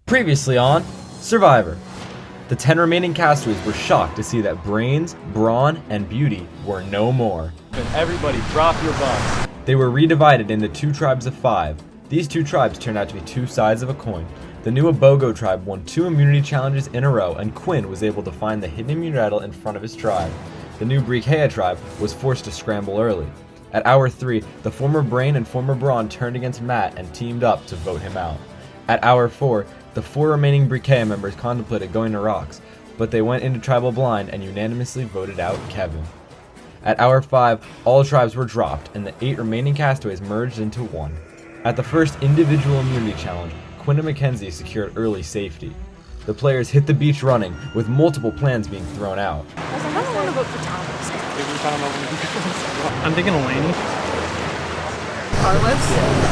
Previously on Survivor. The 10 remaining castaways were shocked to see that brains, brawn, and beauty were no more. Everybody drop your bombs. They were redivided into 2 tribes of 5. These 2 tribes turned out to be 2 sides of a coin. The new Abogo tribe won 2 immunity challenges in a row, and Quinn was able to find the hidden immunity idol in front of his tribe. The new Brikea tribe was forced to scramble early. At hour 3, the former brain and former brawn turned against Matt and teamed up to vote him out. At hour 4, the 4 remaining Brikea members contemplated going to rocks, but they went into tribal blind and unanimously voted out Kevin. At hour 5, all tribes were dropped and the 8 remaining castaways merged into 1. At the first individual immunity challenge, Quinn and Mackenzie secured early safety. The players hit the beach running, with multiple plans being thrown out. I don't want to vote for Thomas. I'm thinking Delaney.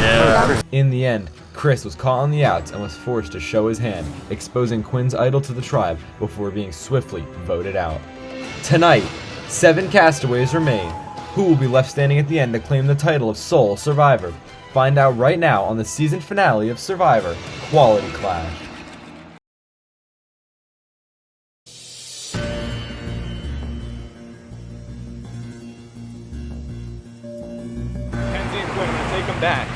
Yeah. In the end, Chris was caught on the outs and was forced to show his hand, exposing Quinn's idol to the tribe before being swiftly voted out. Tonight, 7 castaways remain. Who will be left standing at the end to claim the title of sole survivor? Find out right now on the season finale of Survivor, Quality Clash. Mackenzie and Quinn, I'm gonna take them back.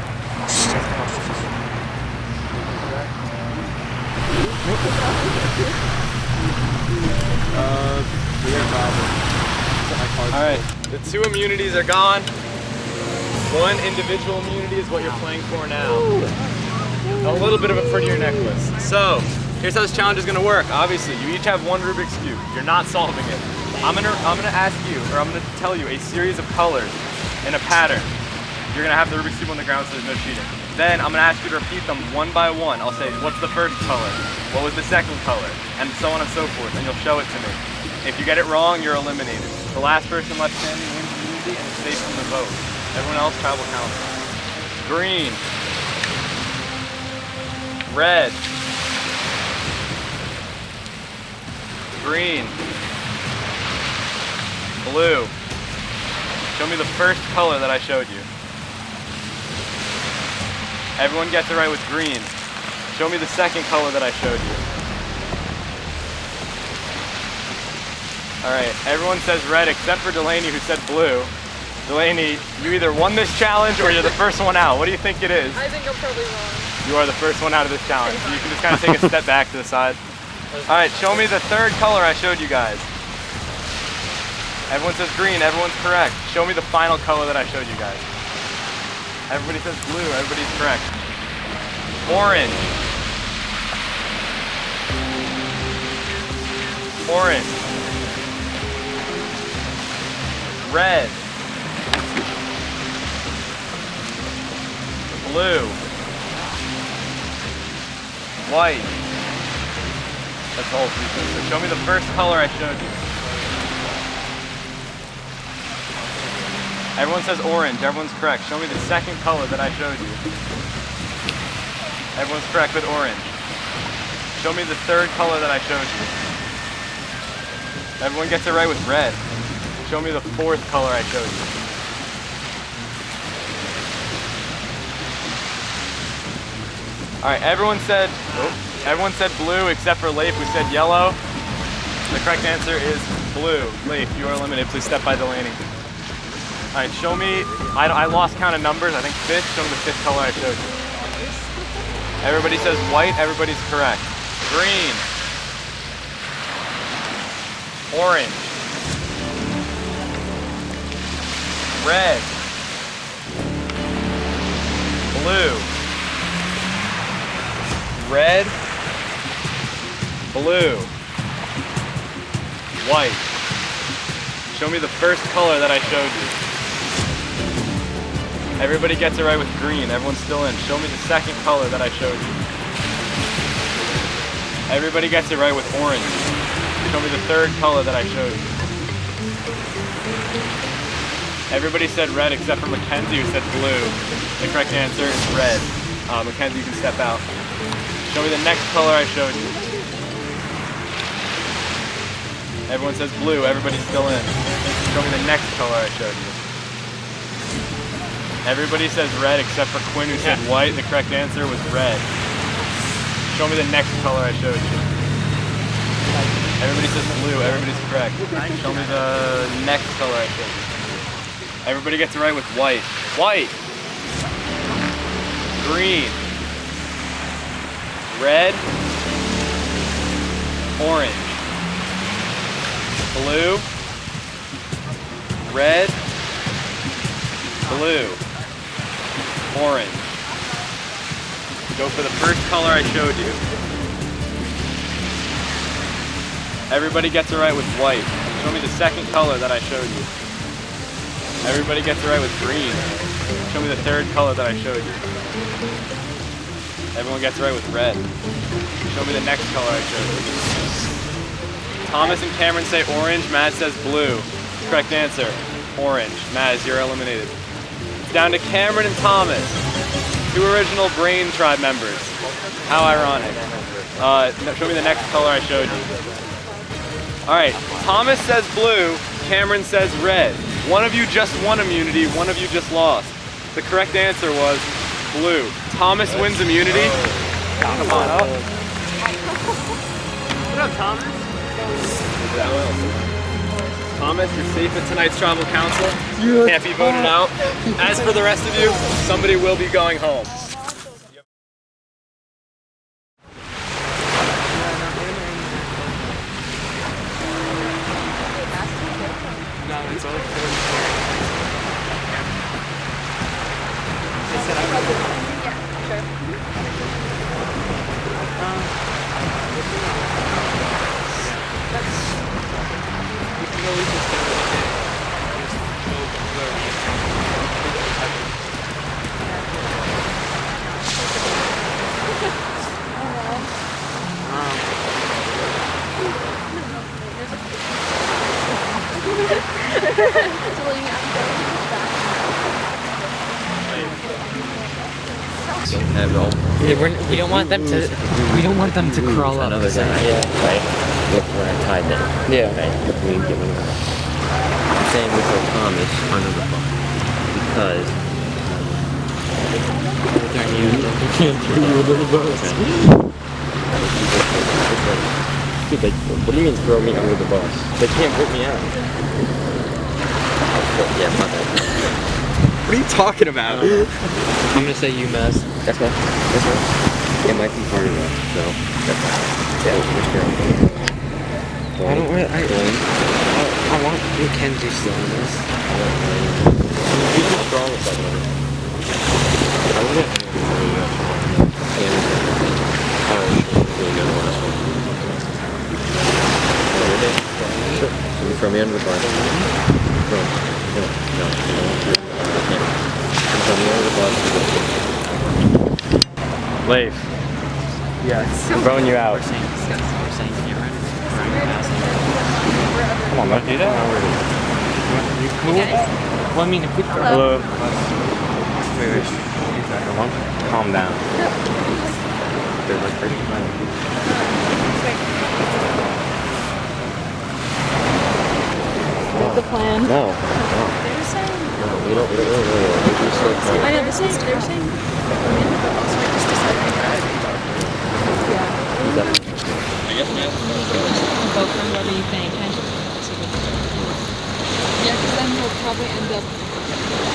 Alright, the 2 immunities are gone. 1 individual immunity is what you're playing for now. A little bit of a prettier necklace. So, here's how this challenge is gonna work. Obviously, you each have 1 Rubik's Cube. You're not solving it. I'm gonna ask you, or I'm gonna tell you a series of colors in a pattern. You're gonna have the Rubik's Cube on the ground so there's no cheating. Then I'm gonna ask you to repeat them one by one. I'll say, what's the first color? What was the second color? And so on and so forth, and you'll show it to me. If you get it wrong, you're eliminated. The last person left standing wins immunity and is safe from the vote. Everyone else tribal counts. Green. Red. Green. Blue. Show me the first color that I showed you. Everyone gets it right with green. Show me the second color that I showed you. Alright, everyone says red except for Delaney who said blue. Delaney, you either won this challenge or you're the first one out. What do you think it is? I think I'm probably wrong. You are the first one out of this challenge. So you can just kind of take a step back to the side. Alright, show me the third color I showed you guys. Everyone says green, everyone's correct. Show me the final color that I showed you guys. Everybody says blue, everybody's correct. Orange. Orange. Red. Blue. White. That's all 3 things. So show me the first color I showed you. Everyone says orange. Everyone's correct. Show me the second color that I showed you. Everyone's correct with orange. Show me the third color that I showed you. Everyone gets it right with red. Show me the 4th color I showed you. Alright, everyone said blue except for Laef who said yellow. The correct answer is blue. Laef, you are eliminated. Please step by Delaney. Alright, show me, I lost count of numbers, I think 5th. Show me the 5th color I showed you. Everybody says white, everybody's correct. Green. Orange. Red. Blue. Red. Blue. White. Show me the first color that I showed you. Everybody gets it right with green. Everyone's still in. Show me the second color that I showed you. Everybody gets it right with orange. Show me the third color that I showed you. Everybody said red except for Mackenzie who said blue. The correct answer is red. Mackenzie, you can step out. Show me the next color I showed you. Everyone says blue. Everybody's still in. Show me the next color I showed you. Everybody says red except for Quinn who said white. The correct answer was red. Show me the next color I showed you. Everybody says blue. Everybody's correct. Show me the next color I showed you. Everybody gets it right with white. White. Green. Red. Orange. Blue. Red. Blue. Orange. Go for the first color I showed you. Everybody gets it right with white. Show me the second color that I showed you. Everybody gets it right with green. Show me the third color that I showed you. Everyone gets it right with red. Show me the next color I showed you. Thomas and Camryn say orange, Matt says blue. Correct answer, orange. Maz, you're eliminated. It's down to Camryn and Thomas, 2 original Brain Tribe members. How ironic. Show me the next color I showed you. All right, Thomas says blue, Camryn says red. One of you just won immunity, one of you just lost. The correct answer was blue. Thomas wins immunity. Come on up. What up, Thomas? Thomas, you're safe at tonight's tribal council. Can't be voted out. As for the rest of you, somebody will be going home. We don't want them to. We don't want them to crawl up. Another guy. Yeah. Right. Look where I tied them. Yeah. Right. We ain't giving up. I'm saying we throw Thomas under the bus because. We can't throw you under the bus. Dude, what do you mean throw me under the bus? They can't put me out. Yeah, my bad. What are you talking about? I'm gonna say UMass. That's right. That's right. It might be part of that, so that's right. Yeah, which girl? I don't really. I want Mackenzie still in this. Who's the strongest at the moment? I wouldn't. Sure. So you throw me under the bus. No. Throw me under the bus. Laef. Yes. I'm throwing you out. We're saying Camryn. Come on, let's do that. You cool? Well, I mean, if we throw. Hello. Wait. Calm down. They're like pretty funny. The plan. No. They were saying. No, we don't really. I know, they were saying. Also, I just decided. Yeah. Vote for whoever you think. Yeah, because then we'll probably end up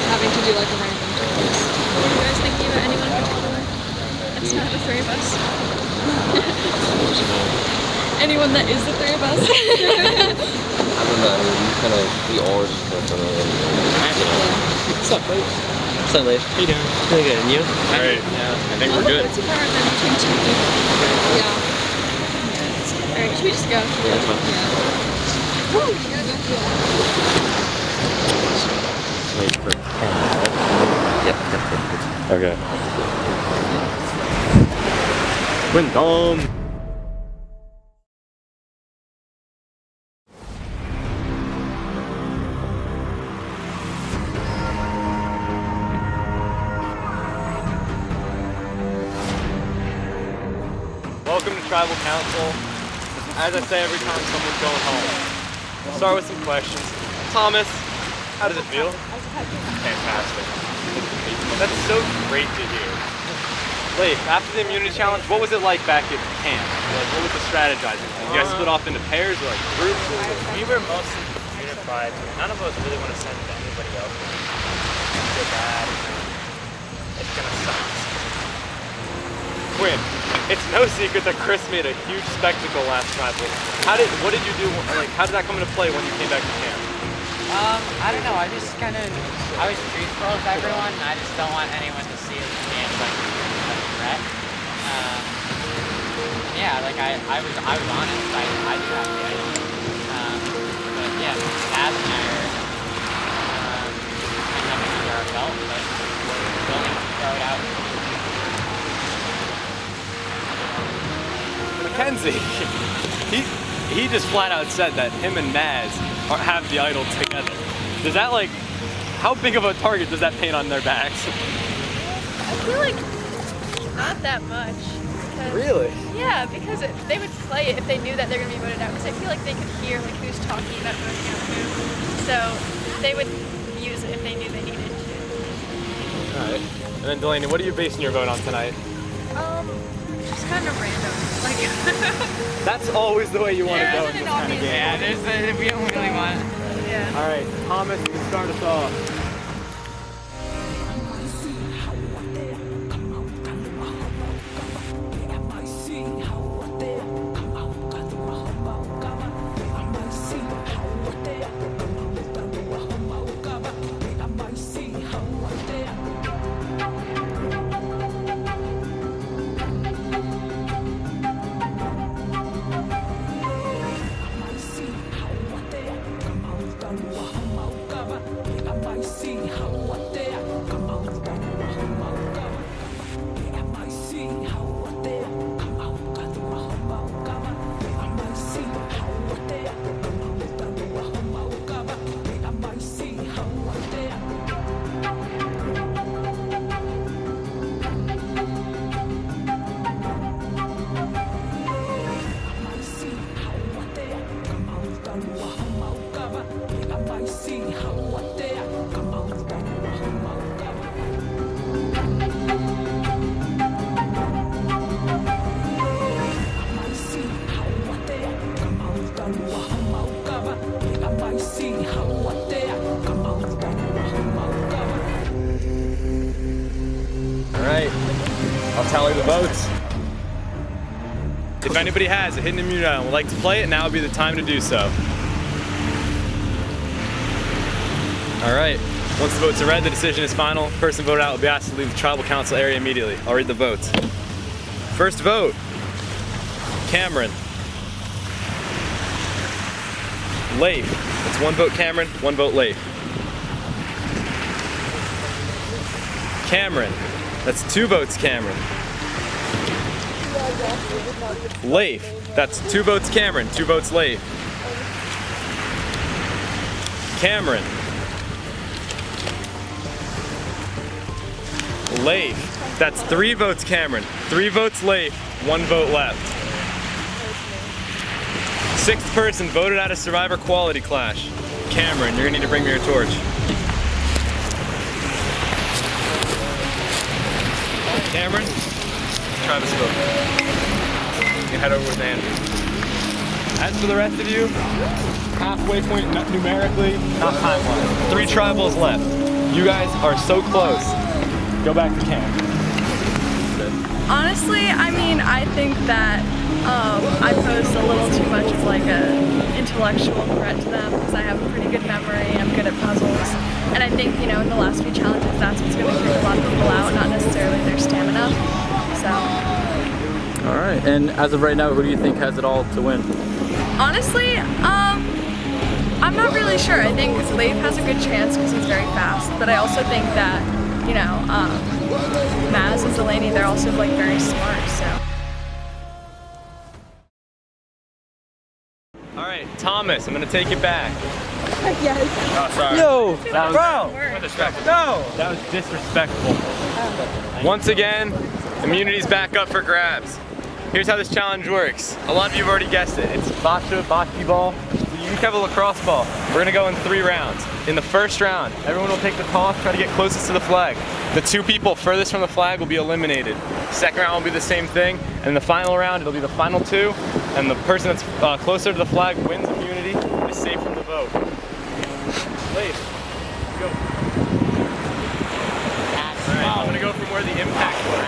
having to do like a random choice. Are you guys thinking about anyone in particular? It's not the 3 of us. Anyone that is the 3 of us. I don't know. We all just went on What's up, Laef? What's up, Laef? How you doing? Really good. And you? Alright, yeah, I think we're good. It's a power then between 2 people. Yeah. Alright, should we just go? Yeah, that's fine. Yeah. Woo! Yeah, Wait for 10. Yep, that's it. Okay. Quinn Dom. Welcome to Tribal Council. As I say every time someone's going home, we'll start with some questions. Thomas, how does it feel? Fantastic. That's so great to hear. Laef, after the immunity challenge, what was it like back at camp? Like, what was the strategizing? You guys split off into pairs or like groups? We were mostly unified. None of us really want to send it to anybody else. Feel bad. It's gonna suck. Quinn, it's no secret that Chris made a huge spectacle last tribal. What did you do? Like, how did that come into play when you came back to camp? I don't know. I was truthful with everyone. And I just don't want anyone to see me as like a threat. Yeah, like I was honest. I do have the idea. But yeah, Dad and I are kind of having under our belt, but we're willing to throw it out. Mackenzie, he just flat out said that him and Maz have the idol together. Does that like, how big of a target does that paint on their backs? I feel like not that much. Because, Really? Yeah, because they would play it if they knew that they're going to be voted out. Because I feel like they could hear like who's talking about voting out who. So they would use it if they knew they needed to. Alright. And then Delaney, what are you basing your vote on tonight? Just kind of random. Like That's always the way you want to go in this kind of game. Yeah, we don't really want. yeah. Alright, Thomas, you can start us off. Alright, I'll tally the votes. If anybody has a hidden immunity and would like to play it, now would be the time to do so. Alright, once the votes are read, the decision is final. The person voted out will be asked to leave the tribal council area immediately. I'll read the votes. First vote, Camryn. Laef. That's one vote Camryn, one vote Laef. Camryn. That's two votes Camryn. Laef. That's two votes Camryn, two votes Laef. Camryn. Laef. That's three votes Camryn, three votes Laef, one vote left. Sixth person voted out of Survivor Quality Clash. Camryn, you're gonna need to bring me your torch. Camryn, Travis vote. You can head over with Andrew. As for the rest of you, halfway point numerically, not time-wise. 3 tribals left. You guys are so close. Go back to camp. Honestly, I mean, I think that I posed a little too much of like a intellectual threat to them because I have a pretty good memory, I'm good at puzzles, and I think, you know, in the last few challenges, that's what's going to kick a lot of people out, not necessarily their stamina, so. All right, and as of right now, who do you think has it all to win? Honestly, I'm not really sure. I think Laef has a good chance because he's very fast, but I also think that, you know, Maz and Delaney, they're also like very smart, so. All right, Thomas, I'm gonna take it back. Yes. Oh, sorry. No, That was disrespectful. Once again, immunity's back up for grabs. Here's how this challenge works. A lot of you have already guessed it. It's Bacha, bocce ball. So you each have a lacrosse ball. We're gonna go in 3 rounds. In the first round, everyone will take the toss, try to get closest to the flag. The 2 people furthest from the flag will be eliminated. Second round will be the same thing, and the final round it'll be the final 2, and the person that's closer to the flag wins immunity, is safe from the vote. Laef, go. Alright, I'm gonna go from where the impact was.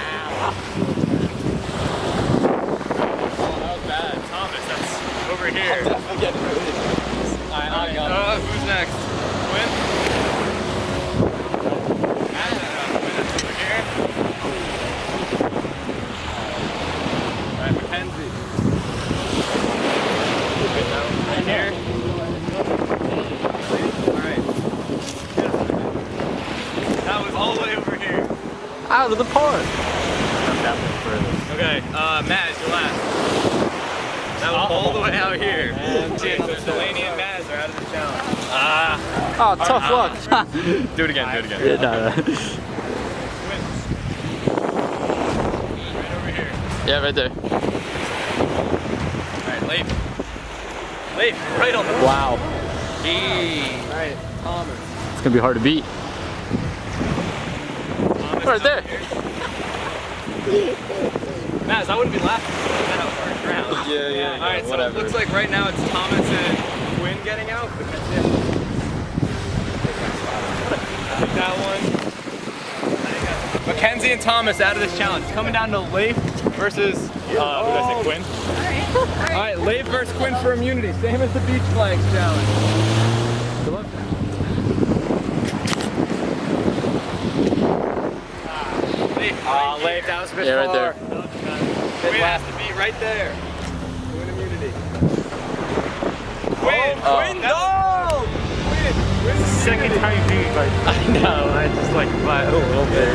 Oh, that was bad. Thomas, that's over here. I'm definitely getting rooted. Alright, who's next? Quinn? Over here. Alright, Mackenzie. Right here. Alright. That was all the way over here. Out of the park. Okay, Maz, you're last. That was all the way out here. Okay, so Delaney and Maz are out of the challenge. Oh, tough luck. Do it again, do it again. Yeah, no. Right over here. Yeah, right there. Alright, Laef. Laef, right on the Wow. Alright, Thomas. It's gonna be hard to beat. Thomas Right there. Maz, I wouldn't be laughing at that first round. Yeah. Alright, so it looks like right now it's Thomas and Quinn getting out, but that's it. Take that one. Mackenzie and Thomas out of this challenge. It's coming down to Laef versus, who did I say, Quinn? Alright, Laef versus Quinn for immunity. Same as the beach flags challenge. Good luck. Laef, that was a bit far. Right there. Quinn has to be right there. Quinn immunity. Quinn! Quinn, go! Quinn! Quinn's the second time you beat me. I know, I just like fight a little bit.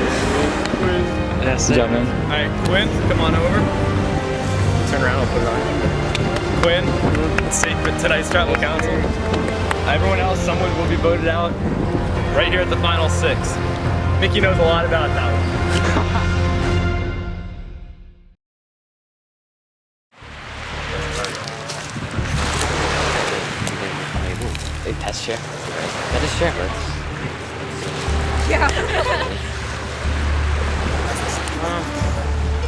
Quinn. Good job, man. Alright, Quinn, come on over. Turn around, I'll put it on. Quinn, safe for tonight's tribal council. Everyone else, someone will be voted out right here at the final 6. Mickey knows a lot about that one. Big test chair. That is chair. Yeah.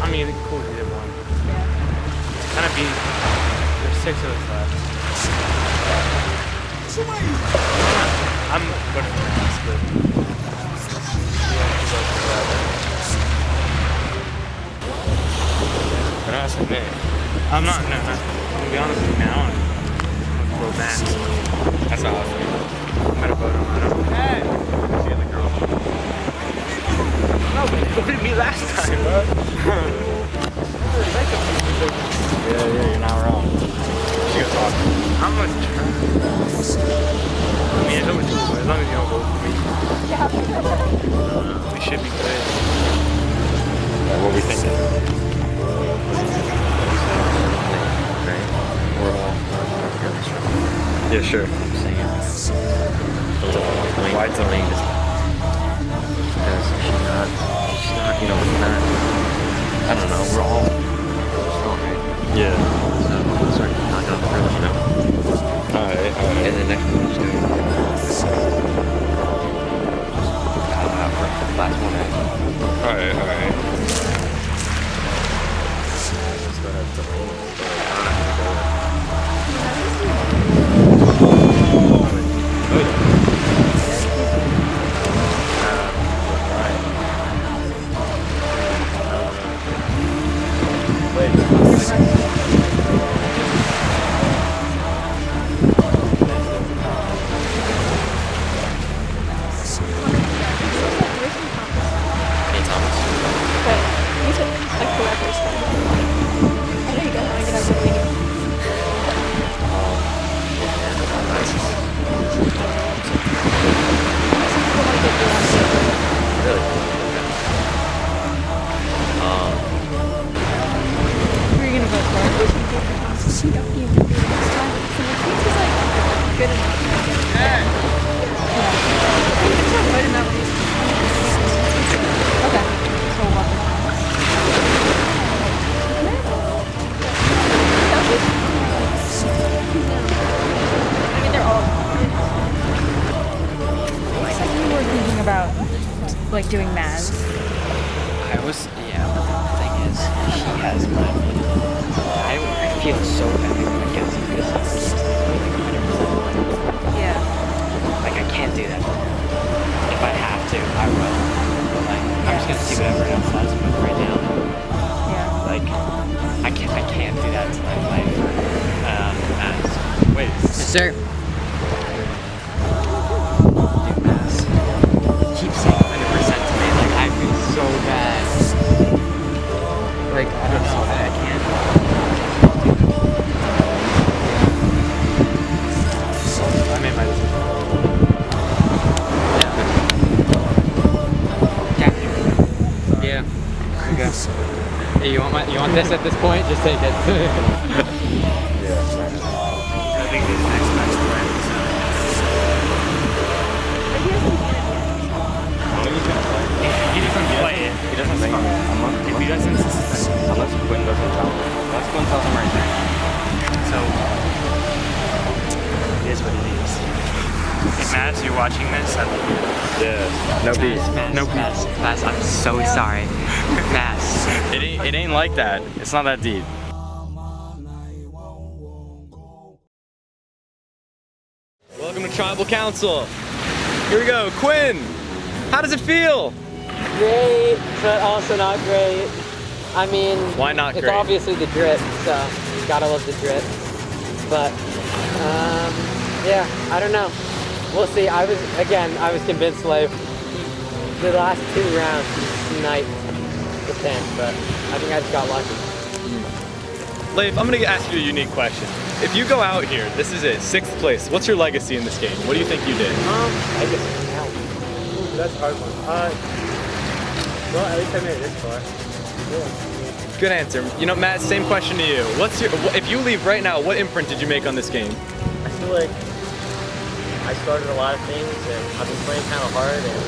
I mean, it's cool either one. Kind of be, there's 6 of us left. I'm good for this, but don't ask me. I'm not, no, I'm gonna be honest with you now, I'm gonna go back. That's not awesome. I'm gonna vote on that. Hey! See the girl. No, but you voted me last time, bro. Yeah, you're not wrong. She goes off. How much turn? I mean, it's always cool, as long as you don't vote for me. We should be good. What are we thinking? Right? We're all Yeah, sure. saying. Why Delaney just because she's not, you know, it's not, I don't know, we're all strong, right? Yeah. So, sorry, not on the first, you know? Alright. And the next one is doing last one, right? Alright. Let's go to Delaney. Like doing Maz. I was, yeah, but the thing feel so bad when Mackenzie does this. Yeah. Like, I can't do that. If I have to, I will. But, like, I'm just gonna see what everyone else does, but right now, Yeah. like, I can't do that to my life. Wait. Yes, sir. Dude, Mass. Keep saying 100% to me. Like, I feel so bad. Like, I don't know. I can't. I made my decision. Yeah. Okay. Hey, you want this at this point? Just take it. I think he's next match to win. He doesn't play it. He doesn't say anything. If he doesn't, Unless Quinn doesn't tell him. Unless Quinn tells him right there. so it is what it is. Hey, Matt, you're watching this. Yeah. No beat. No Mass. Mass, I'm so sorry. Mass. It ain't like that. It's not that deep. Welcome to Tribal Council. Here we go. Quinn, how does it feel? Great, but also not great. I mean, Why not it's great? obviously the drip, so gotta love the drip. But yeah, I don't know. We'll see. I was convinced Laef. The last 2 rounds he sniped the pin, but I think I just got lucky. Laef, I'm gonna ask you a unique question. If you go out here, this is it, 6th place. What's your legacy in this game? What do you think you did? I guess now. That's a hard one. Well, at least I made it this far. Good answer. You know, Matt, same question to you. If you leave right now, what imprint did you make on this game? I feel like I started a lot of things and I've been playing kind of hard and,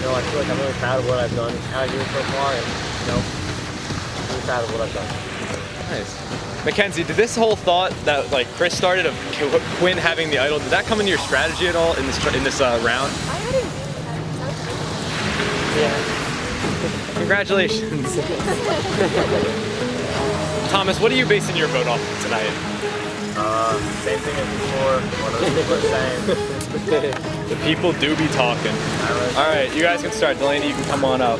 I feel like I'm really proud of what I've done out here so far and, I'm really proud of what I've done. Nice. Mackenzie, did this whole thought that Chris started of Quinn having the idol, did that come into your strategy at all in this round? I hadn't. Yeah. Congratulations. Thomas, what are you basing your vote off of tonight? Same thing as before, what other people are saying. The people do be talking. All right, you guys can start. Delaney, you can come on up.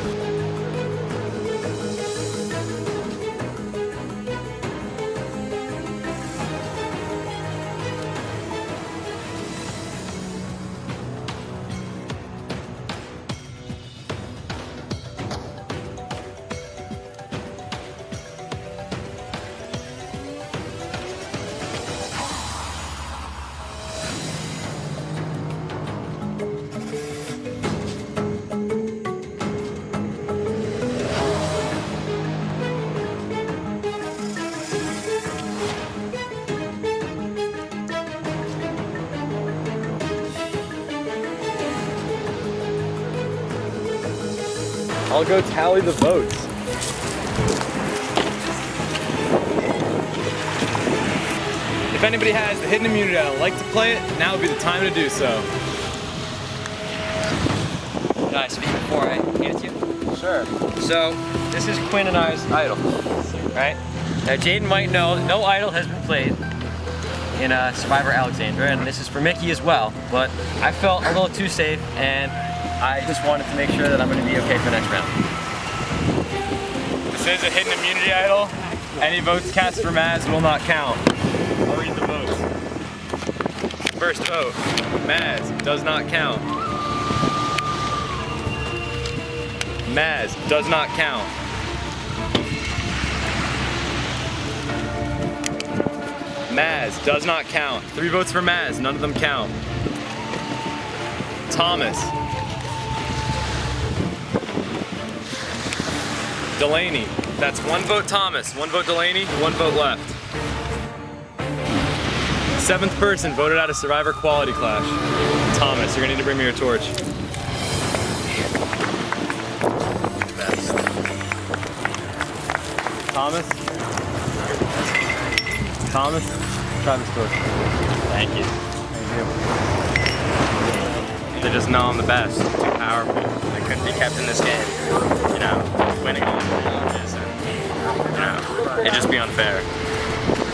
I'll go tally the votes. If anybody has the hidden immunity and would like to play it, now would be the time to do so. Can I speak before I hand it to you? Sure. So, this is Quinn and I's idol, right? Now, Jaden might know no idol has been played in Survivor Alexandria, and this is for Mickey as well, but I felt a little too safe, and I just wanted to make sure that I'm going to be okay for the next round. This is a hidden immunity idol. Any votes cast for Maz will not count. I'll read the votes. First vote, Maz does not count. Maz does not count. Maz does not count. 3 votes for Maz, none of them count. Thomas. Delaney. That's 1 vote Thomas, 1 vote Delaney, 1 vote left. 7th person voted out of Survivor Quality Clash. Thomas, you're gonna need to bring me your torch. Thomas? Thomas? Try this torch. Thank you. They just know I'm the best. Too powerful. They couldn't be kept in this game. Winning all the challenges and, it'd just be unfair.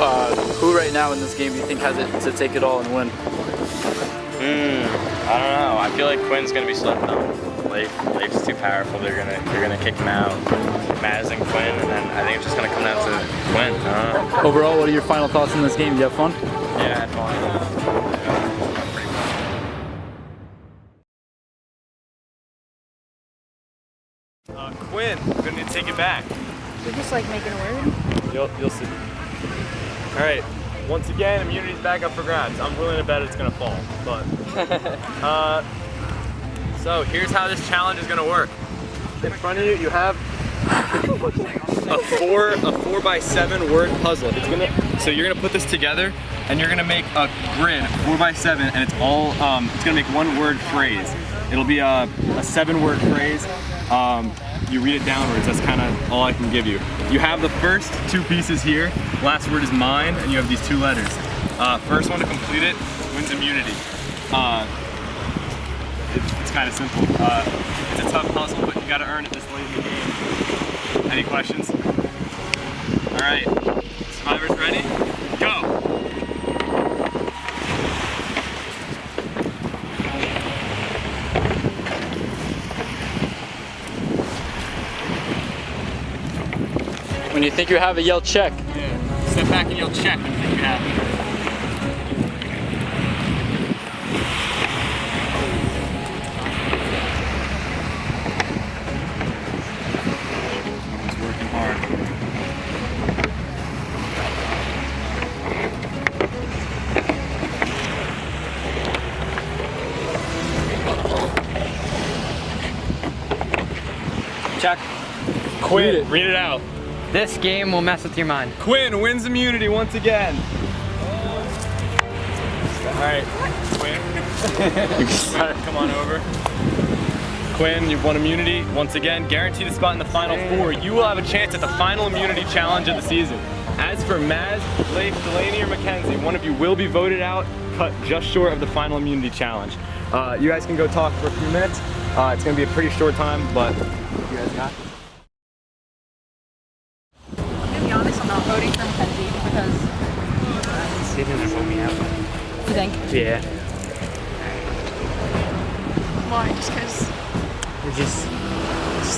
Who right now in this game do you think has it to take it all and win? I don't know. I feel like Quinn's gonna be slept on. Laef's too powerful. They're gonna kick him out. Maz and Quinn, and then I think it's just gonna come down to Quinn. I don't know. Overall, what are your final thoughts on this game? Did you have fun? Yeah, I had fun. Quinn, we're gonna need to take it back. You're just like making a word? You'll see. All right, once again, immunity's back up for grabs. I'm willing to bet it's gonna fall, but. So here's how this challenge is gonna work. In front of you, you have a 4x7 word puzzle. So you're gonna put this together, and you're gonna make a grid 4x7, and it's all it's gonna make one word phrase. It'll be a 7-word phrase. You read it downwards. That's kind of all I can give you. You have the first 2 pieces here. Last word is mine, and you have these 2 letters. First one to complete it wins immunity. It's kind of simple. It's a tough puzzle, but you got to earn it this late in the game. Any questions? All right, survivors ready? Go! When you think you have it, yell check. Yeah. Step back and you'll check when you think you have it. He's working hard. Check. Quinn, read it out. This game will mess with your mind. Quinn wins immunity once again. All right, Quinn. Come on over. Quinn, you've won immunity once again. Guaranteed a spot in the final 4. You will have a chance at the final immunity challenge of the season. As for Maz, Laef, Delaney, or Mackenzie, one of you will be voted out, cut just short of the final immunity challenge. You guys can go talk for a few minutes. It's gonna be a pretty short time, but you guys got it. To be honest, I'm not voting for Mackenzie because They didn't vote me out. you think? Yeah. Why? Just because? I just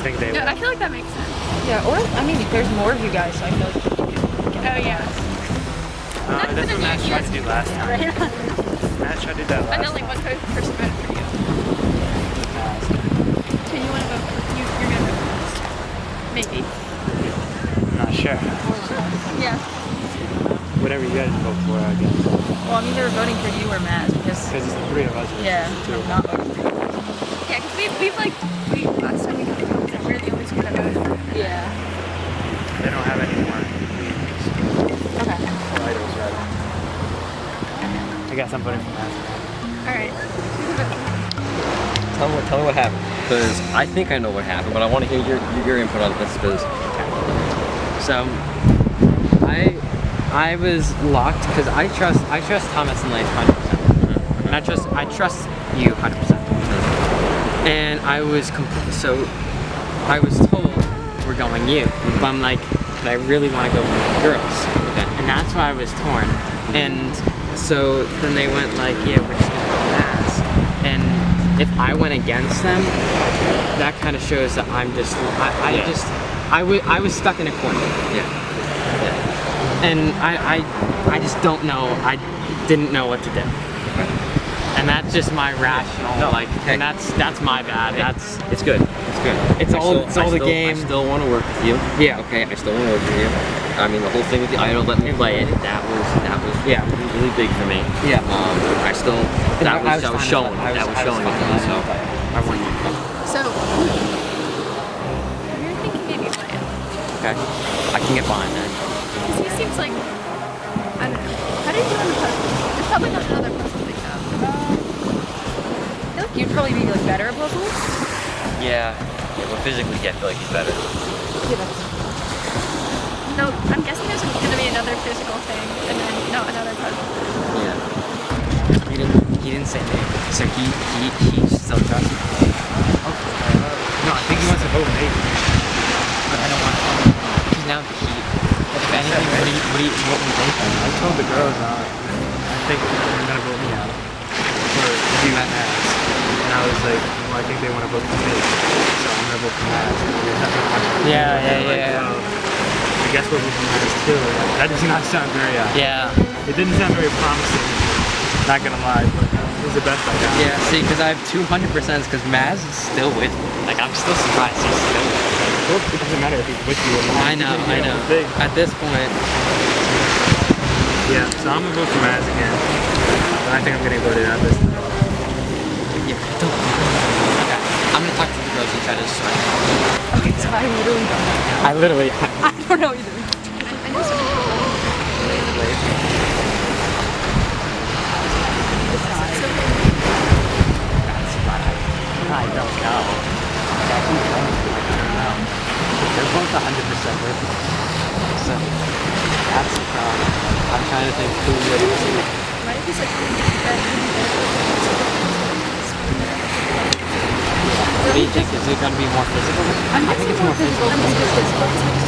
think they Yeah, I feel like that makes sense. Yeah, or, I mean, there's more of you guys, so I feel like... Oh, yeah. that's what Matt tried to do last time. Right? Matt tried to do that last And then like one person voted for you. So you want to vote for you're going to vote for us. Maybe. I'm not sure. Yeah. Whatever you guys vote for, I guess. Well, I mean, they were voting for you or Matt, because... Because it's the 3 of us. Yeah, I'm not voting for you. Yeah, because we've like, last time we got to vote, we're the only two that voted for him. Yeah. They don't have any more Okay. idols, rather. I guess I'm voting for Matt. Alright. Tell me what happened, because I think I know what happened, but I want to hear your input on this. Because So, I was locked because I trust Thomas and Laef 100%. And I trust you 100%. And I was told we're going you, but I'm like, but I really want to go with girls, and that's why I was torn. And so then they went like, yeah, we're just gonna go Maz. And if I went against them, that kind of shows that I'm just I was stuck in a corner. yeah. And I just don't know. I didn't know what to do. And that's just my rational, and that's my bad. It's good. It's good. It's all the game. I still want to work with you. Yeah. Okay. I still want to work with you. I mean, the whole thing with the idol, let me play it. That was Yeah. really big for me. Yeah. I still that was showing. That was showing with me. So I won. So, you're thinking maybe Laef. okay, I can get behind that. Because he seems like, I don't know. How do you do on the puzzle? There's probably not another puzzle like that. I feel like you'd probably be, like, better at puzzles. Yeah. But physically, I feel like he's better. Yeah, that's... No, I'm guessing there's going to be another physical thing, and then, no, another puzzle. Yeah. He didn't say me, so he still trusts me. No, I think he wants to vote me. But I don't want to. He's now the Heat. anything, what do you think? I told the girls I think they're gonna vote me out for you and Maz. And I was like, well, I think they want to vote for me, so I'm gonna vote for Maz. Yeah. I guess we'll vote for Maz too. That does not sound very. It didn't sound very promising. Not gonna lie, but it was the best I got. Yeah, see, because I have 200% because Maz is still with me. Like, I'm still surprised he's still with me. Well, it doesn't matter if he's with you or not. I know. At this point. Yeah, so I'm gonna vote for Maz again. But I think I'm getting voted out this time. Yeah, okay. I'm gonna talk to the girls and try to decide. Okay, so I literally don't know. I literally. I don't know either. I know some people. I don't know. They're both 100% with me. So that's the problem. I'm trying to think who would be. Might be such a What do you think? Is it going to be more physical? I think it's more physical.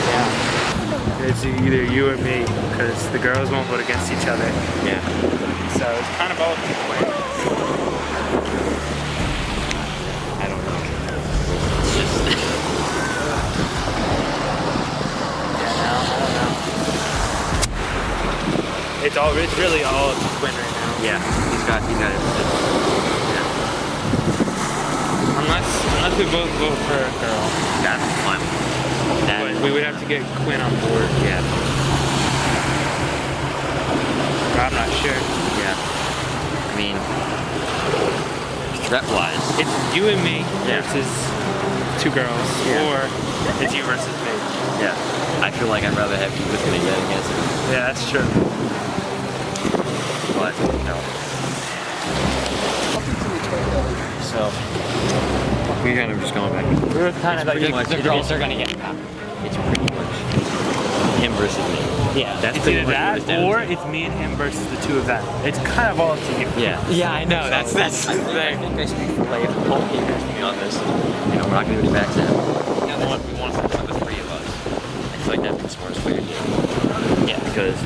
Yeah. It's either you or me, because the girls won't vote against each other. Yeah. So it's kind of all people. I don't know. It's just. It's really all up to Quinn right now. Yeah, he's got it. Yeah. Unless we both vote for a girl. That's fine. But we would have to get Quinn on board. Yeah. But I'm not sure. Yeah. I mean, threat-wise, It's you and me versus two girls, or it's you versus me. yeah. I feel like I'd rather have you with me than against me. Yeah, that's true. But, no. So, we're kind of just going back. We were kind of pretty much- the girls are gonna get caught. It's pretty much him versus me. Yeah. That's It's pretty either much what that, it's down or to. it's me and him versus the two of them. It's kind of all up to you. Yeah. Yeah, I know. That's the I think I speak for Laef Golden on this. You know, we're not going to be back to him. We want to focus on the three of us. I feel like that'd be the smartest way to do it. Yeah. Because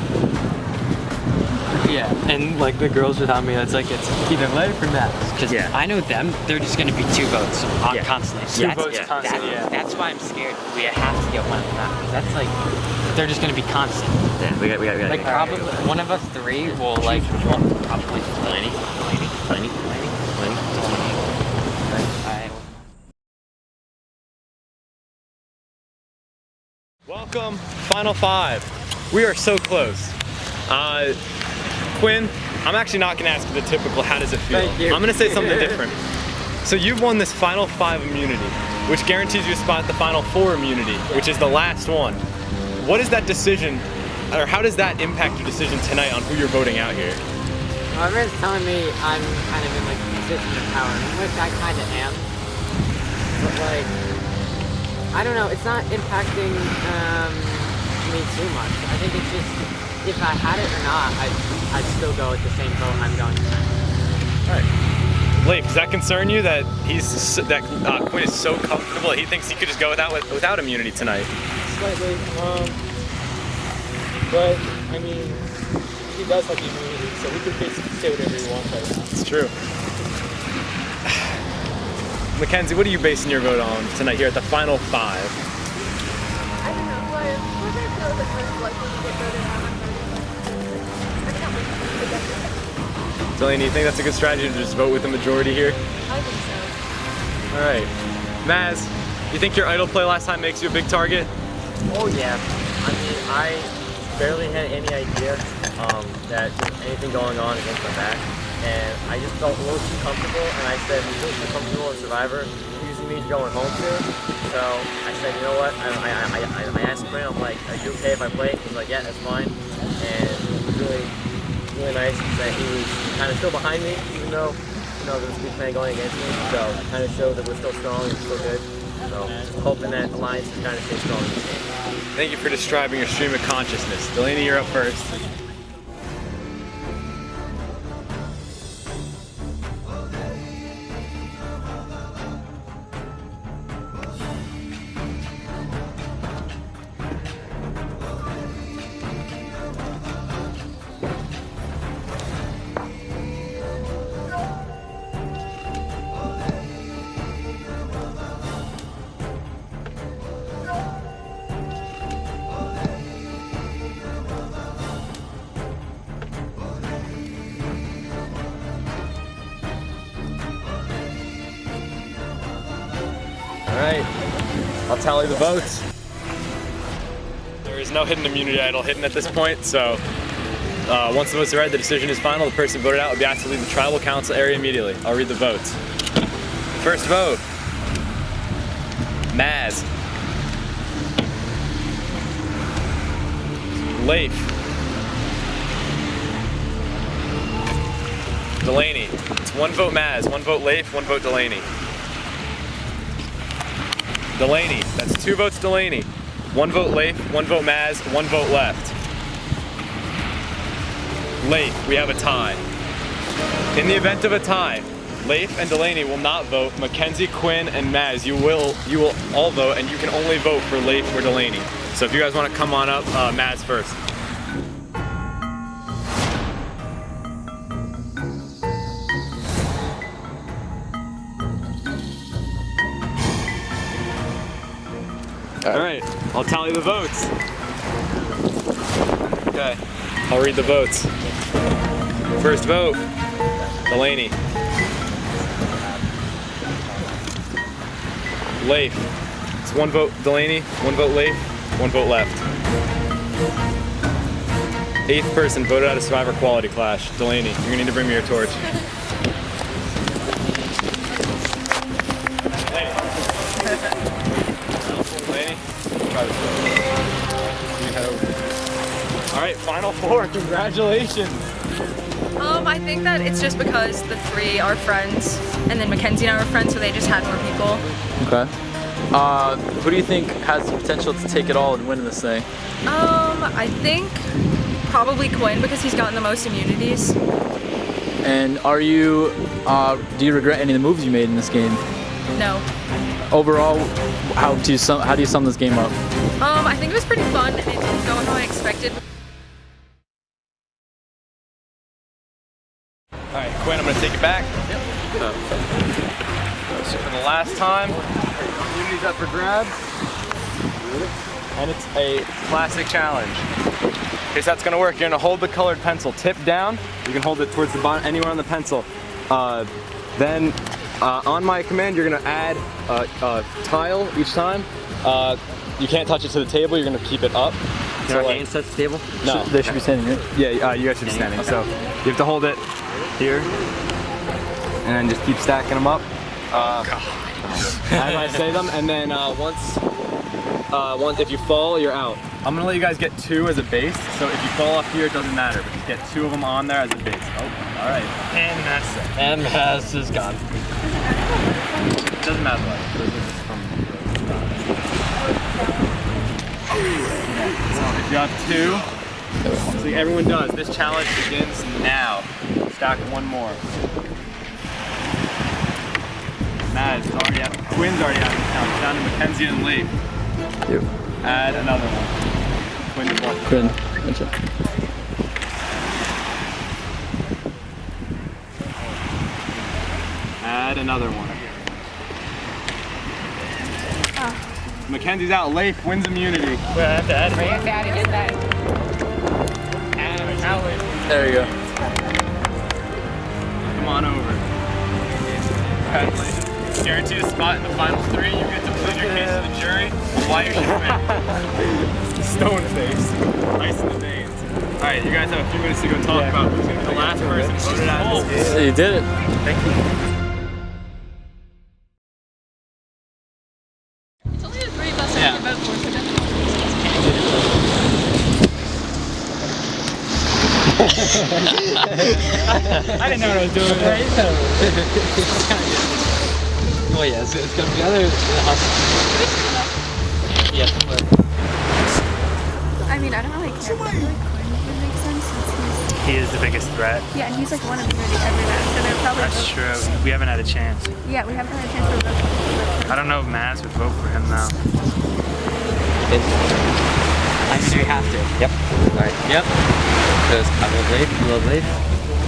Yeah, and like the girls without me, it's like it's either Laef or Maz. Because I know them, they're just going to be two votes constantly. So Two votes constantly, That's why I'm scared. We have to get one of them out. Because that's like, they're just going to be constant. yeah, we got. Like probably one of us three will like probably Delaney. Welcome, Final Five. We are so close. Quinn, I'm actually not gonna ask you the typical how does it feel. Thank you. I'm gonna say something different. So you've won this Final Five immunity, which guarantees you a spot at the Final Four immunity, which is the last one. What is that decision, or how does that impact your decision tonight on who you're voting out here? Well, everyone's telling me I'm kind of in like a position of power, which I kind of am. But like, I don't know, it's not impacting me too much. I think it's just, if I had it or not, I'd still go with the same vote I'm going tonight. Alright. Laef, does that concern you that Quinn is so comfortable that he thinks he could just go without immunity tonight? Slightly, but I mean, he does have the immunity, so he can basically say whatever he wants right now. It's true. Mackenzie, what are you basing your vote on tonight here at the Final Five? I don't know, but we're gonna feel that we're likely to get voted out on voting. Delaney, you think that's a good strategy to just vote with the majority here? I think so. Alright. Maz, you think your idle play last time makes you a big target? Oh yeah. I mean, I barely had any idea that there was anything going on against my back. And I just felt a little too comfortable, and I said, I'm feeling too comfortable in Survivor. It usually means going home soon. So I said, you know what? I asked Quinn, I'm like, are you okay if I play? He was like, yeah, that's fine. And it was really nice that he was kind of still behind me, even though, you know, there was a good plan going against me. So it kind of showed that we're still strong and still good. So just hoping that Alliance can kind of stay strong in this game. Thank you for describing your stream of consciousness. Delaney, you're up first. I'll tally the votes. There is no hidden immunity idol hidden at this point, so once the votes are read, the decision is final. The person voted out will be asked to leave the tribal council area immediately. I'll read the votes. First vote, Maz. Laef. Delaney. It's 1 vote Maz, 1 vote Laef, 1 vote Delaney. Delaney. That's 2 votes Delaney. 1 vote Laef, 1 vote Maz, 1 vote left. Laef, we have a tie. In the event of a tie, Laef and Delaney will not vote. Mackenzie, Quinn, and Maz, you will all vote, and you can only vote for Laef or Delaney. So if you guys want to come on up, Maz first. All right, I'll tally the votes. Okay, I'll read the votes. First vote, Delaney. Laef. It's 1 vote Delaney, 1 vote Laef, 1 vote left. 8th person voted out of Survivor Quality Clash. Delaney, you're gonna need to bring me your torch. All right, final 4, congratulations. I think that it's just because the 3 are friends, and then Mackenzie and I were friends, so they just had more people. Okay. Who do you think has the potential to take it all and win this thing? I think probably Quinn, because he's gotten the most immunities. And are you, do you regret any of the moves you made in this game? No. Overall, how do you sum this game up? I think it was pretty fun, and it didn't go how I expected. All right, Quinn, I'm gonna take it back. Yep. So for the last time, immunity's up for grabs. And it's a classic challenge. Okay, so that's gonna work. You're gonna hold the colored pencil tip down. You can hold it towards the bottom, anywhere on the pencil. Then on my command, you're gonna add a tile each time. You can't touch it to the table, you're gonna keep it up. Can our games touch the table? No. They should be standing here. Yeah, you guys should be standing. Okay. So you have to hold it here, and then just keep stacking them up as I say them. And then once if you fall, you're out. I'm gonna let you guys get 2 as a base. So if you fall off here, it doesn't matter. But just get 2 of them on there as a base. Oh, all right. And that's it. And Maz is gone. It doesn't matter what. Those are just from so if you have 2, so everyone does. This challenge begins now. Stack 1 more. Maz is already out. Quinn's already out of town. It's down to Mackenzie and Laef. You. Add another one. Quinn's 1. Quinn. Gotcha. Add another one. Mackenzie's out. Laef wins immunity. Wait, I have to add it. You have to add it in that. There you go. Come on over. Congratulations. Guaranteed a spot in the final 3. You get to plead your case to the jury while you're shipping. Stone face. Ice in the veins. Alright, you guys have a few minutes to go talk about who's going to be the last person voted out of this game. You did it. Thank you. It's only the 3 of us that can vote for, so definitely. I didn't know what I was doing. Oh yeah, so it's gonna be other. Yeah. I mean, I don't really care, but I feel like Quinn would make sense since He is the biggest threat. yeah, and he's like one of immunity every round, so they're probably That's vote- true. We haven't had a chance. Yeah, we haven't had a chance to vote. I don't know if Maz would vote for him now. I mean, we have to. Yep. Alright. Yep. Because I love Laef. You love Laef?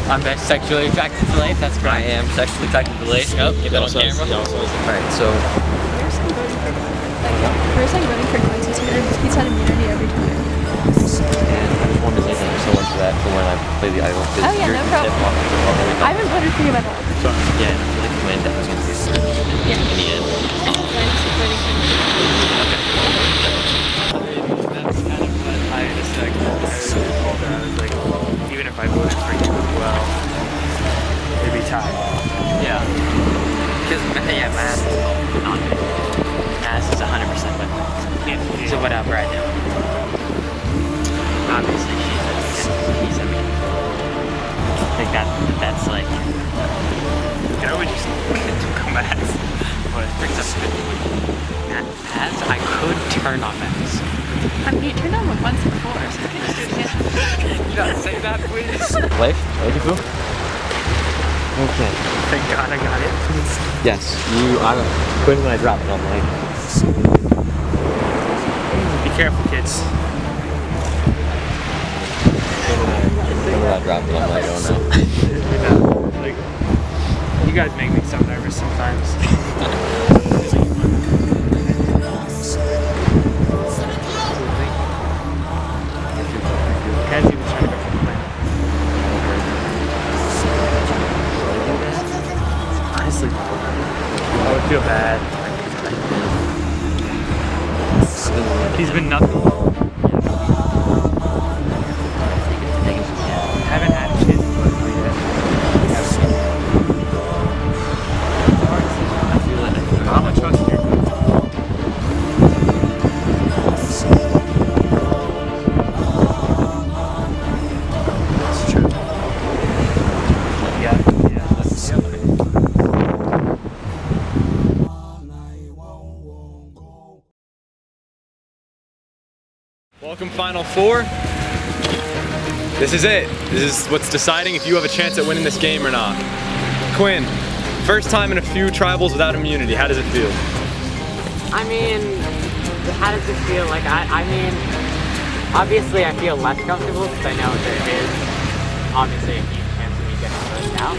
I'm sexually attracted to Laef. That's I correct. am sexually attracted to Laef. Yep. Get that on camera. Alright, so Where's some voting for where's like voting for Quincy's here? He's had immunity every time. and I just wanted to say thank you so much for that for when I play the idol. Oh yeah, no problem. I haven't voted for you at all. Yeah, and I feel like you win. That was gonna be Yeah. In the end? That's kind of what I just like. I was like, even if I voted for you as well, it'd be tied. Yeah. Because, yeah, Mass is not good. Mass is 100% with me. Yeah. So whatever I do. Obviously, he's a me. I think that's like, You can always just come back. what it brings up a good point. As I could turn on Mass. I mean, you turned on one once before, so I can just do it again. Can you not say that, please? Laef, ready to go? Okay. Thank God I got it. Yes, Quinn and I dropped it on Laef. Be careful, kids. Quinn and I dropped it on Laef, I don't know. Like, you guys make me so nervous sometimes. Mackenzie was trying to go for the plan. Honestly, I would feel bad. He's been nothing. Haven't had a chance to play yet. I'm gonna trust you. That's true. Yeah, that's Welcome Final Four. This is it. This is what's deciding if you have a chance at winning this game or not. Quinn, first time in a few tribals without immunity. How does it feel? I mean, how does it feel? Like, I mean, obviously I feel less comfortable because I know there is obviously a huge chance of me getting pushed out.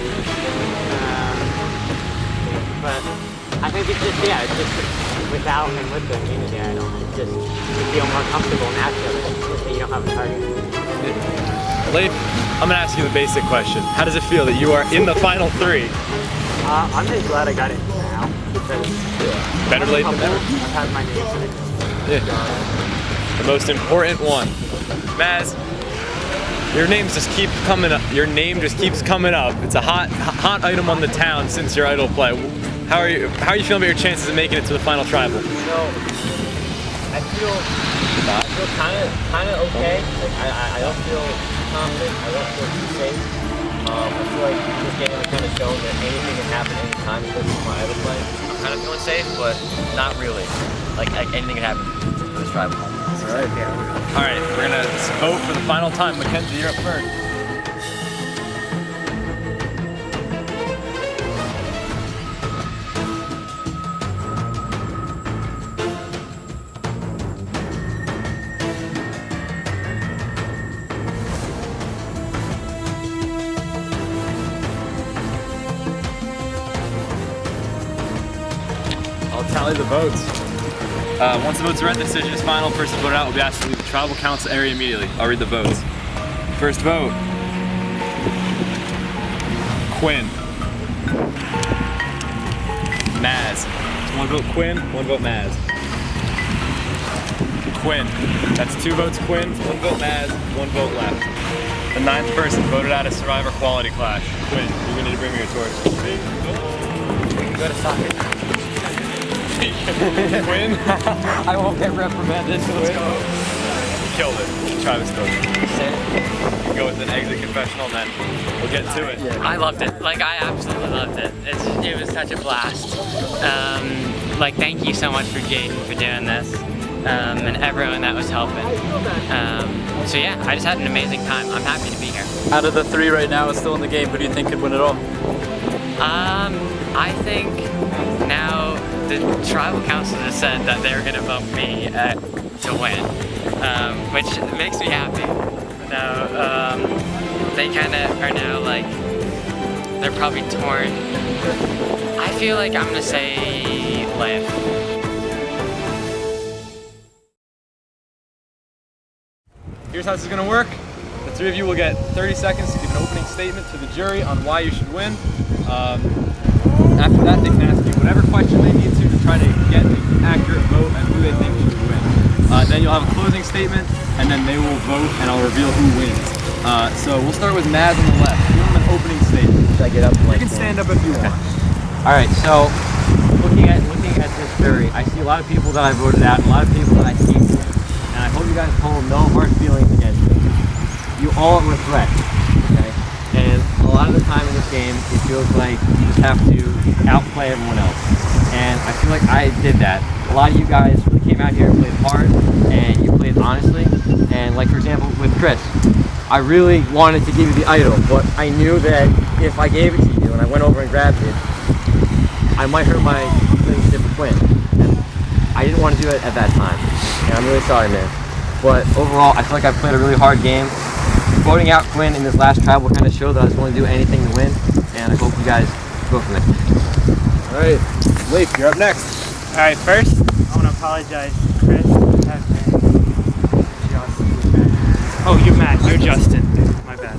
But I think it's just, yeah, it's just without and with the immunity, I don't know, just you feel more comfortable naturally if you don't have a target. Laef, I'm gonna ask you the basic question. How does it feel that you are in the final three? I'm just glad I got it now because Better late than never. I've had my name for Yeah. The most important one. Maz, your names just keep coming up. Your name just keeps coming up. It's a hot item on the town since your idol play. How are you feeling about your chances of making it to the final tribal? So, I feel kind of okay. Like I don't feel confident. I don't feel too safe. I feel like this game has kind of shown that anything can happen anytime because of my idol play. I'm kind of feeling safe, but not really. Like anything can happen to this tribal. Alright, yeah. Alright, we're gonna vote for the final time. Mackenzie, you're up first. I'll tally the votes. Once the votes are read, the decision is final. Person voted out will be asked to leave the tribal council area immediately. I'll read the votes. First vote. Quinn. Maz. So one vote Quinn, one vote Maz. Quinn. That's 2 votes Quinn, 1 vote Maz, 1 vote left. The 9th person voted out of Survivor Quality Clash. Quinn, you're gonna need to bring me your torch. We can go to soccer. Quinn? I won't get reprimanded. Let's go. You killed it. Travis killed it. You can go with an exit confessional and then we'll get to it. I loved it. Like, I absolutely loved it. It was such a blast. Like, thank you so much for Jaden for doing this. And everyone that was helping. So yeah, I just had an amazing time. I'm happy to be here. Out of the 3 right now is still in the game, who do you think could win it all? I think now the tribal council has said that they're going to vote me to win, which makes me happy. Now, they kind of are now like, they're probably torn. I feel like I'm going to say Laef. Here's how this is gonna work. The 3 of you will get 30 seconds to give an opening statement to the jury on why you should win. After that, they can ask you whatever question they need to try to get an accurate vote and who they think should win. Then you'll have a closing statement, and then they will vote, and I'll reveal who wins. So we'll start with Maz on the left. Give him an opening statement. Should I get up? You can stand up if you want. All right, so looking at this jury, I see a lot of people that I voted out, a lot of people that I see, and I hope you guys hold no hard feelings against me. You all were threats, okay? And a lot of the time in this game, it feels like you just have to outplay everyone else. And I feel like I did that. A lot of you guys really came out here and played hard, and you played honestly. And like for example, with Chris, I really wanted to give you the idol, but I knew that if I gave it to you and I went over and grabbed it, I might hurt my relationship with Quinn. And I didn't want to do it at that time. And I'm really sorry, man. But overall, I feel like I played a really hard game. Voting out Quinn in this last tribe will kind of show that I was willing to do anything to win, and I hope you guys vote for me. All right, Laef, you're up next. All right, first, I want to apologize to Chris, Chapman, Justin. Oh, you're Matt. You're Justin. My bad.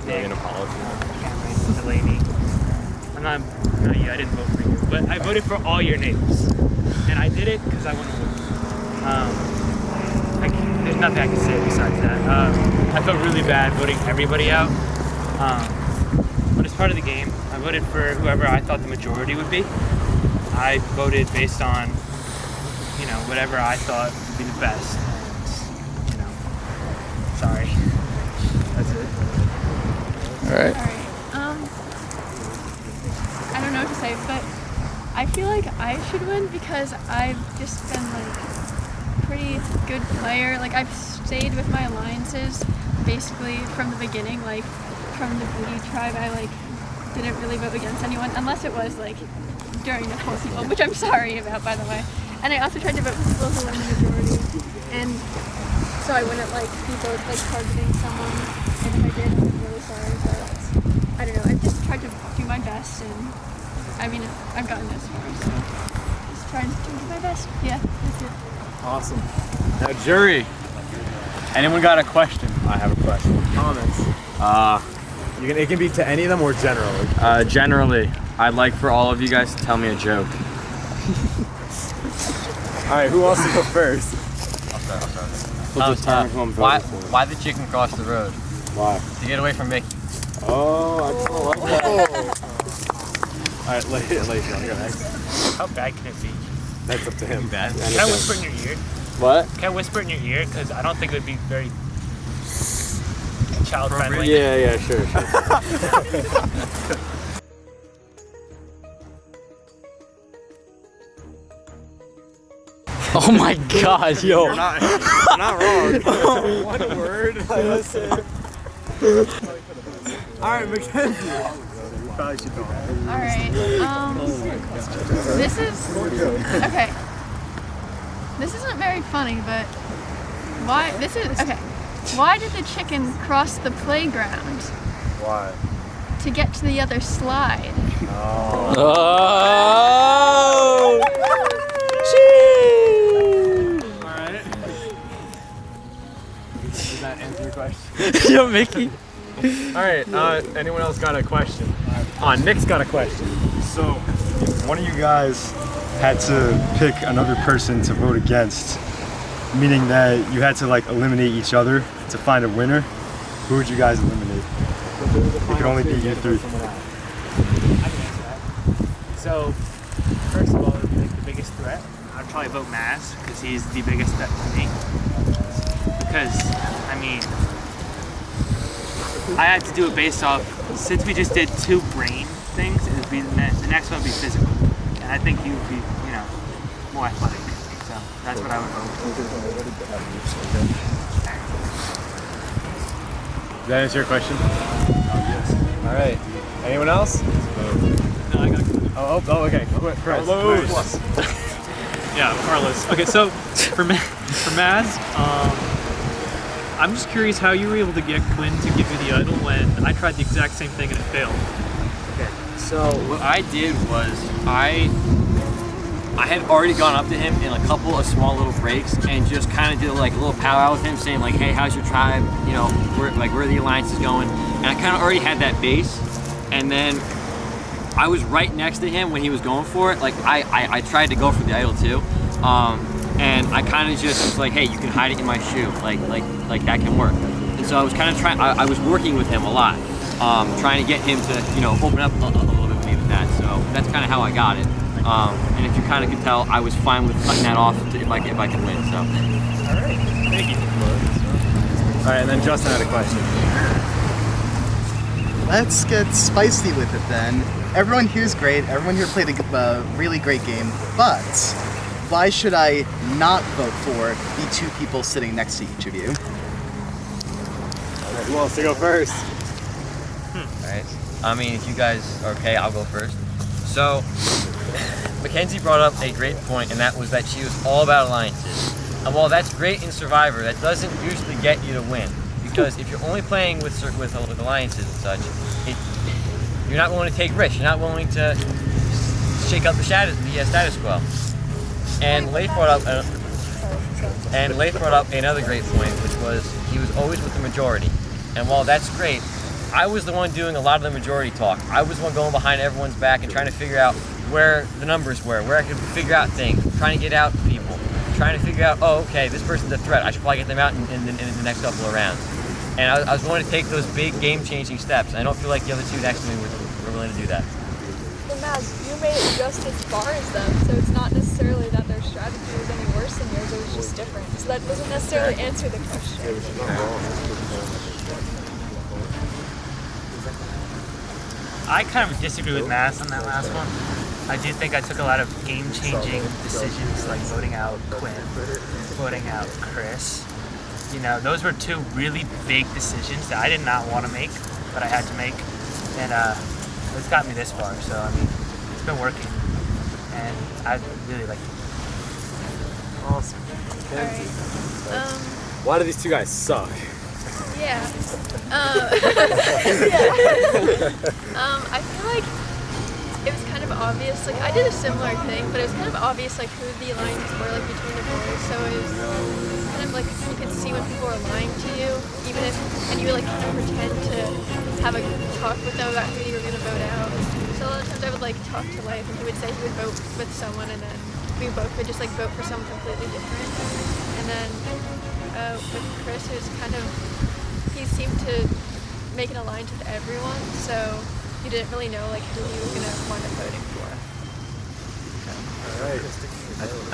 Nick, Camryn, Delaney. Not you. I didn't vote for you, but I voted for all your names, and I did it because I want to win. There's nothing I can say besides that. I felt really bad voting everybody out, but it's part of the game. I voted for whoever I thought the majority would be. I voted based on, whatever I thought would be the best. And, sorry. That's it. All right. I don't know what to say, but I feel like I should win because I've just been like pretty good player. Like I've stayed with my alliances basically from the beginning. Like from the Booty tribe, I like didn't really vote against anyone unless it was like during the whole people, which I'm sorry about, by the way. And I also tried to vote for people who were in the majority, and so I wouldn't like be both like targeting someone. And if I did, I'm really sorry. But I don't know. I just tried to do my best, and I mean I've gotten this far, so just trying to do my best. Yeah, that's it. Awesome. Now, jury. Anyone got a question? I have a question. Comments. It can be to any of them or generally. Generally, I'd like for all of you guys to tell me a joke. All right, who wants to go first? I'll start. Why the chicken cross the road? Why? To get away from Mickey. Oh, I don't like that. All right, Laef, you want to go next? How bad can it be? That's up to him. Bad. Can I whisper in your ear? What? Can I whisper in your ear? Because I don't think it would be very child-friendly. Yeah, sure. Oh my God, yo. You're not wrong. One word. Listen. All right, Mackenzie. You probably should go. All right. This is okay. This isn't very funny, but why? This is okay. Why did the chicken cross the playground? Why? To get to the other slide. Oh. Alright. Does that answer your question? Yo, Mickey. Alright, anyone else got a question? Nick's got a question. So, if one of you guys had to pick another person to vote against, meaning that you had to like eliminate each other to find a winner, who would you guys eliminate? It could only be you three. I can answer that. So, first of all, it would be like the biggest threat. I'd probably vote Maz because he's the biggest threat to me. Because, I mean, I had to do it based off, since we just did 2 brain things, it would be the next one would be physical. And I think you would be, more athletic. So that's what I would vote. Does that answer your question? Yes. All right. Anyone else? No, I got Oh, okay. Carlos. Yeah, Carlos. Okay, so for Maz, I'm just curious how you were able to get Quinn to give you the idol when I tried the exact same thing and it failed. Okay, so what I did was I had already gone up to him in a couple of small little breaks and just kind of did like a little powwow with him, saying like, "Hey, how's your tribe? Where the alliance is going?" And I kind of already had that base, and then I was right next to him when he was going for it. Like I tried to go for the idol too, and I kind of just was like, hey, you can hide it in my shoe, like that can work. And so I was kind of trying. I was working with him a lot, trying to get him to open up a little bit with me with that. So that's kind of how I got it. And if you kind of could tell, I was fine with cutting that off if I could win. So. All right, thank you. All right, and then Justin had a question. Let's get spicy with it then. Everyone here's great. Everyone here played a really great game. But why should I not vote for the two people sitting next to each of you? Who wants to go first? Alright. I mean, if you guys are okay, I'll go first. So, Mackenzie brought up a great point, and that was that she was all about alliances. And while that's great in Survivor, that doesn't usually get you to win. Because if you're only playing with alliances and such, you're not willing to take risks. You're not willing to shake up the status quo. And Laef brought up another great point, which was he was always with the majority. And while that's great, I was the one doing a lot of the majority talk. I was the one going behind everyone's back and trying to figure out where the numbers were, where I could figure out things, trying to get out people, trying to figure out, oh, okay, this person's a threat. I should probably get them out in the next couple of rounds. And I was going to take those big game-changing steps. And I don't feel like the other two next to me were willing to do that. But Maz, you made it just as far as them, so it's not necessarily that their strategy was any worse than yours, it was just different. So that doesn't necessarily answer the question. I kind of disagree with Maz on that last one. I do think I took a lot of game-changing decisions, like voting out Quinn, voting out Chris. Those were two really big decisions that I did not want to make, but I had to make. And it's got me this far, so I mean, it's been working. And I really like it. Awesome. Alright. Why do these two guys suck? Yeah. I feel like it was kind of obvious. Like I did a similar thing, but it was kind of obvious like who the alliances were like between the boys. So it was kind of like you could see when people were lying to you, and you would like kind of pretend to have a talk with them about who you were gonna vote out. So a lot of times I would like talk to Laef, and he would say he would vote with someone, and then we both would just like vote for someone completely different. And then with Chris, it was kind of he seemed to make an alliance with everyone, so you didn't really know like who you were gonna wind up voting for. All right.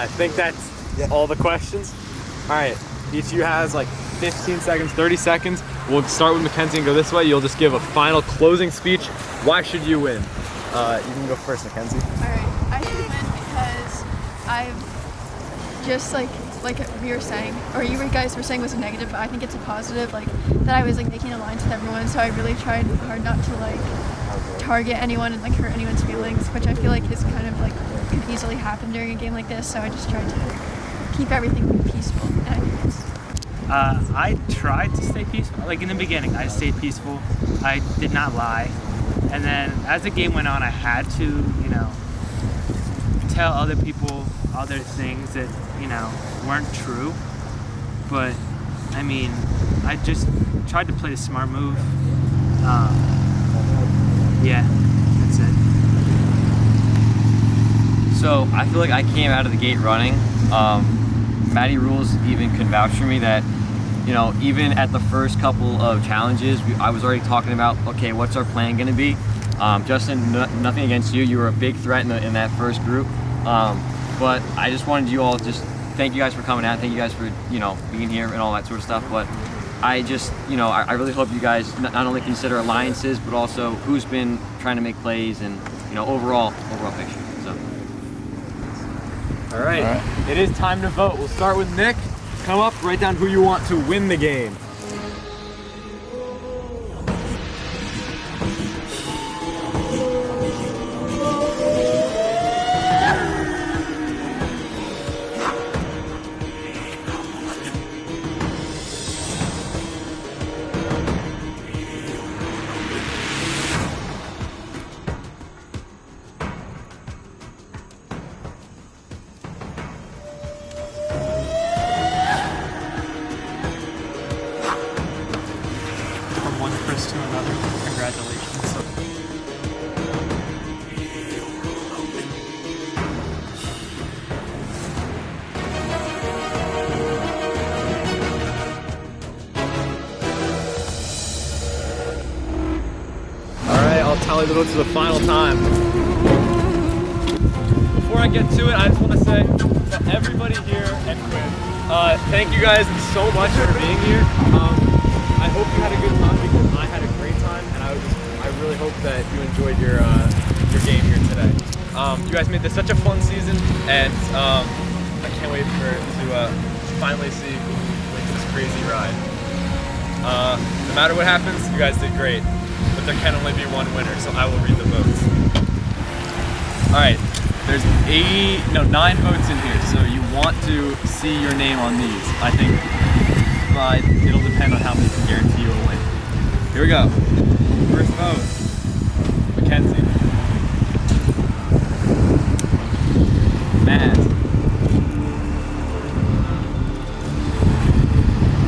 I think that's all the questions. All right. Each of you has like 15 seconds, 30 seconds. We'll start with Mackenzie and go this way. You'll just give a final closing speech. Why should you win? You can go first, Mackenzie. All right. I should win because I've just like we were saying, or you guys were saying was a negative, but I think it's a positive, like that I was like making an alliance with everyone, so I really tried hard not to like target anyone and like hurt anyone's feelings, which I feel like is kind of like could easily happen during a game like this, so I just tried to keep everything peaceful. And I think I tried to stay peaceful. Like in the beginning, I stayed peaceful. I did not lie. And then as the game went on, I had to, tell other people other things that, weren't true. But, I mean, I just tried to play the smart move. Yeah, that's it. So I feel like I came out of the gate running. Matty Rules even can vouch for me that, even at the first couple of challenges, I was already talking about, okay, what's our plan going to be? Justin, nothing against you. You were a big threat in that first group. But I just wanted you all just thank you guys for coming out. Thank you guys for, being here and all that sort of stuff. But I just, I really hope you guys not only consider alliances, but also who's been trying to make plays and, overall picture. So. All right. It is time to vote. We'll start with Nick. Come up, write down who you want to win the game. To another. Congratulations. tally the votes for the final time. Before I get to it, I just want to say to everybody here at Quinn, thank you guys so much for being here. I hope you had a good time because I had a great time, and I really hope that you enjoyed your game here today. You guys made this such a fun season, and I can't wait to finally see who wins this crazy ride. No matter what happens, you guys did great, but there can only be one winner, so I will read the votes. All right, there's 9 votes in here, so you want to see your name on these. I think it'll depend on how many can guarantee you a win. Here we go. First vote, Mackenzie. Matt.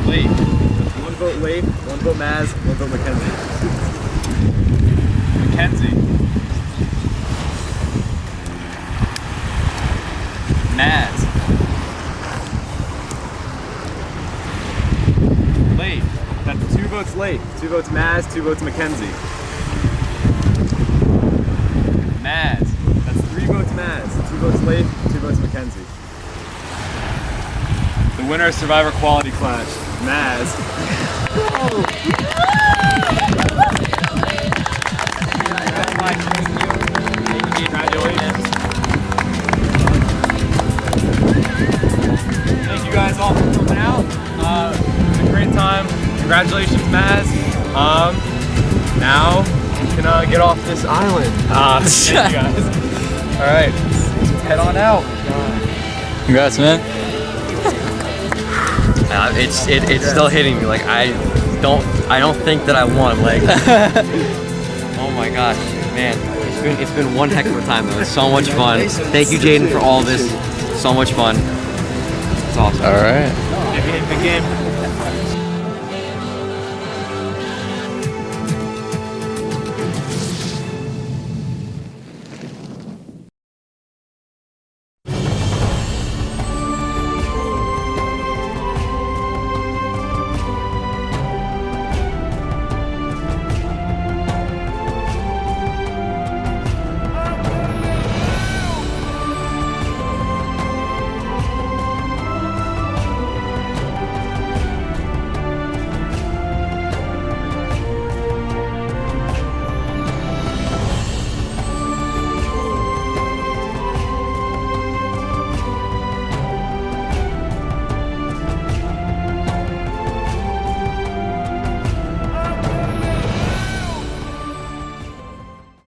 Laef. 1 vote Laef, 1 vote Maz, 1 vote Mackenzie. Mackenzie. Maz. Laef. That's 2 votes Laef, 2 votes Maz, 2 votes Mackenzie. Maz. That's 3 votes Maz, 2 votes Laef, 2 votes Mackenzie. The winner of Survivor Quality Clash, Maz. Congratulations. Thank you guys all for coming out. It was a great time. Congratulations, Maz. Now you can get off this island. Thank you guys. All right, let's head on out. Congrats, man. It's still hitting me. Like I don't think that I won. Like oh my gosh, man. It's been one heck of a time though. It's so much fun. Thank you, Jaden, for all this. So much fun. It's awesome. All right. Big game.